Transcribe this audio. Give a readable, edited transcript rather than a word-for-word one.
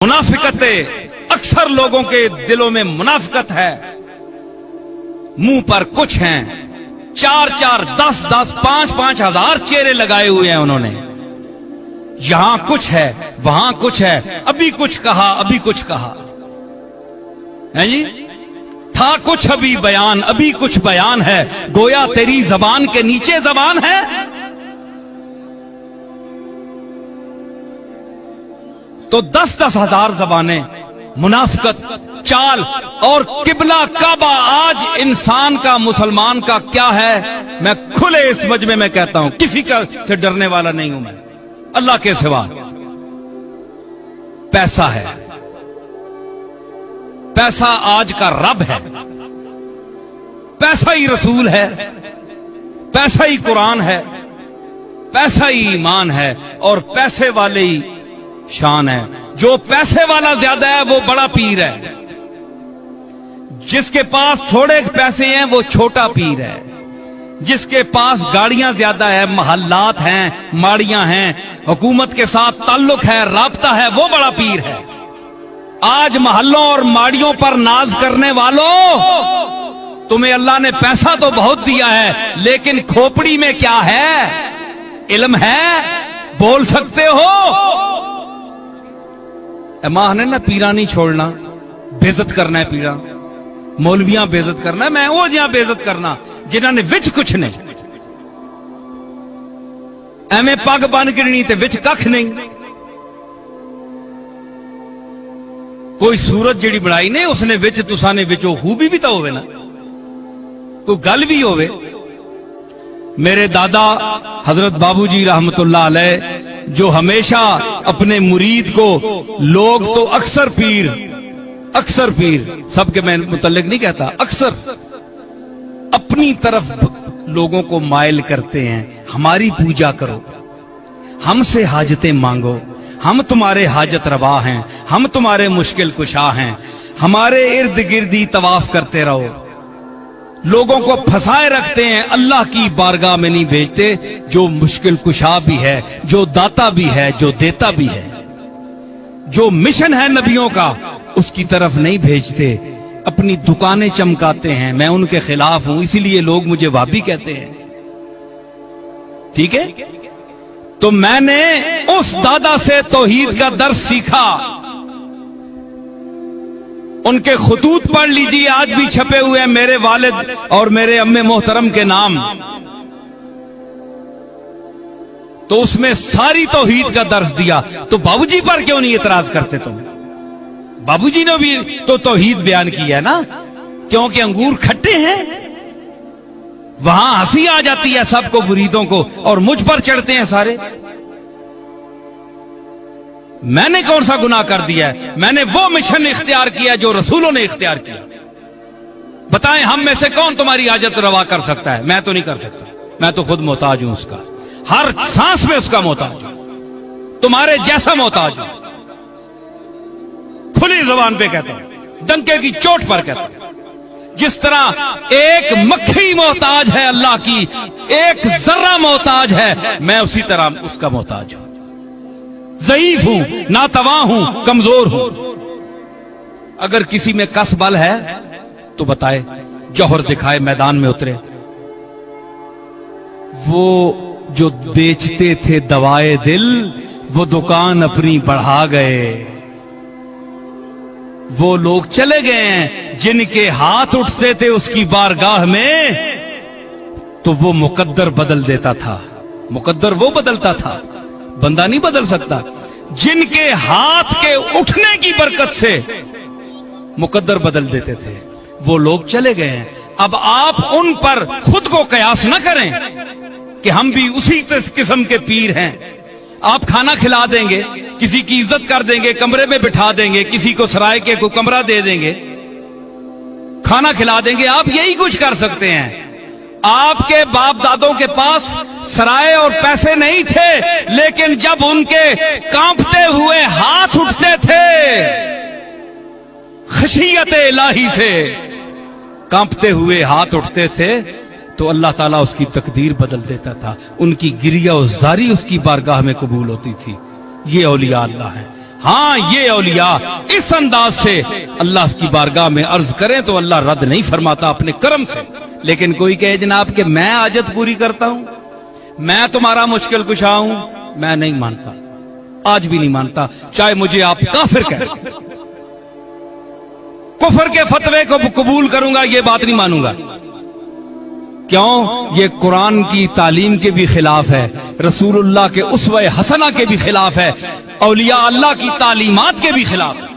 मुनाफिकत अक्सर लोगों के दिलों में मुनाफिकत है। मुंह पर कुछ हैं, 4-4, 10-10, 5-5 हजार चेहरे लगाए हुए हैं उन्होंने। यहां कुछ है, वहां कुछ है, अभी कुछ कहा, अभी कुछ कहा है जी। था कुछ अभी बयान, अभी कुछ बयान है, गोया तेरी जबान के नीचे जबान है। तो 10-10 हजार जबानें, मुनाफिकत, चाल और किबला काबा आज इंसान का, मुसलमान का क्या है। मैं खुले इस मजमे में कहता हूं, किसी का से डरने वाला नहीं हूं मैं, अल्लाह के सिवा। पैसा है, पैसा आज का रब है, पैसा ही रसूल है, पैसा ही कुरान है, पैसा ही ईमान है और पैसे वाले ही शान है। जो पैसे वाला ज्यादा है वो बड़ा पीर है, जिसके पास थोड़े पैसे हैं वो छोटा पीर है, जिसके पास गाड़ियां ज्यादा है, महल्लात हैं, माड़ियां हैं, हुकूमत के साथ ताल्लुक है, राब्ता है, वो बड़ा पीर है। आज महल्लों और माड़ियों पर नाज करने वालों, तुम्हें अल्लाह ने पैसा तो बहुत दिया है, लेकिन खोपड़ी में क्या है? इल्म है, बोल सकते हो। मां ने ना पीरा नहीं छोड़ना, बेइज्जत करना है पीरा, मौलवियां बेइज्जत करना है, मैं वो जहां बेइज्जत करना जिन्होंने विच कुछ नहीं, एवं पग बन गिरनी ते विच कख नहीं। कोई सूरत जिहड़ी बनाई ने उसने विच तुसा ने विचों खूबी भी तो होवे ना, कोई गल भी होवे। मेरे दादा हजरत बाबूजी रहमतुल्लाह अलैह जो हमेशा अपने मुरीद को, लोग तो अक्सर पीर सबके मैं मुतल्लिक नहीं कहता, अक्सर अपनी तरफ लोगों को माइल करते हैं। हमारी पूजा करो, हमसे हाजतें मांगो, हम तुम्हारे हाजत रवा हैं, हम तुम्हारे मुश्किल कुशा हैं, हमारे इर्द गिर्द ही तवाफ करते रहो। लोगों को फंसाए रखते हैं, अल्लाह की बारगाह में नहीं भेजते, जो मुश्किल कुशा भी है, जो दाता भी है, जो देता भी है, जो मिशन है नबियों का उसकी तरफ नहीं भेजते, अपनी दुकानें चमकाते हैं। मैं उनके खिलाफ हूं, इसीलिए लोग मुझे वाबी कहते हैं, ठीक है। तो मैंने उस दादा से तौहीद का दर्स सीखा, उनके खुतूत पढ़ लीजिए, आज भी छपे हुए हैं मेरे वालिद और मेरे अम्मे मोहतरम के नाम। तो उसमें सारी तौहीद का दर्स दिया। तो बाबूजी पर क्यों नहीं इतराज करते तुम? बाबूजी ने भी तो तौहीद बयान किया है ना, क्योंकि अंगूर खट्टे हैं, वहां हंसी आ जाती है सबको, मुरीदों को, और मुझ पर चढ़ते हैं सारे। मैंने कौन सा गुनाह कर दिया है? मैंने वो मिशन इख्तियार किया जो रसूलों ने इख्तियार किया। बताएं, हम में से कौन तुम्हारी हाजत रवा कर सकता है? मैं तो नहीं कर सकता, मैं तो खुद मोहताज हूं उसका, हर सांस में उसका मोहताज हूं, तुम्हारे जैसा मोहताज हूं। खुली जुबान पे कहता हूं, डंके की चोट पर कहता हूं। जिस तरह एक मक्खी मोहताज है अल्लाह की, एक जर्रा मोहताज है, मैं उसी तरह उसका मोहताज हूं। ज़ईफ हूं, नातवा हूं, कमजोर हूं। अगर किसी में कस बल है तो बताए, जौहर दिखाए, मैदान में उतरे। वो जो बेचते थे दवाए दिल, वो दुकान अपनी बढ़ा गए। वो लोग चले गए हैं जिनके हाथ उठते थे उसकी बारगाह में, तो वो मुकद्दर बदल देता था। मुकद्दर वो बदलता था, बंदा नहीं बदल सकता। जिनके हाथ के उठने की बरकत से मुकद्दर बदल देते थे, वो लोग चले गए हैं। अब आप उन पर खुद को कयास न करें कि हम भी उसी किस्म के पीर हैं। आप खाना खिला देंगे, किसी की इज्जत कर देंगे, कमरे में बिठा देंगे, किसी को सराय के को कमरा दे देंगे, खाना खिला देंगे, आप यही कुछ कर सकते हैं। आपके बाप दादों के पास सराय और पैसे नहीं थे, लेकिन जब उनके कांपते हुए हाथ उठते थे, खशियत इलाही से कांपते हुए हाथ उठते थे, तो अल्लाह ताला उसकी तकदीर बदल देता था। उनकी गिरिया और जारी उसकी बारगाह में कबूल होती थी। ये औलिया अल्लाह है। ہاں یہ اولیاء اس انداز سے اللہ کی بارگاہ میں عرض کریں تو اللہ رد نہیں فرماتا اپنے کرم سے. لیکن کوئی کہے جناب کہ میں حاجت پوری کرتا ہوں, میں تمہارا مشکل کشا ہوں, میں نہیں مانتا, آج بھی نہیں مانتا, چاہے مجھے آپ کافر کہیں. کفر کے فتوے کو قبول کروں گا, یہ بات نہیں مانوں گا. کیوں؟ یہ قرآن کی تعلیم کے بھی خلاف ہے, رسول اللہ کے اسوہ حسنہ کے بھی خلاف ہے, اولیاء اللہ کی تعلیمات کے بھی خلاف ہے.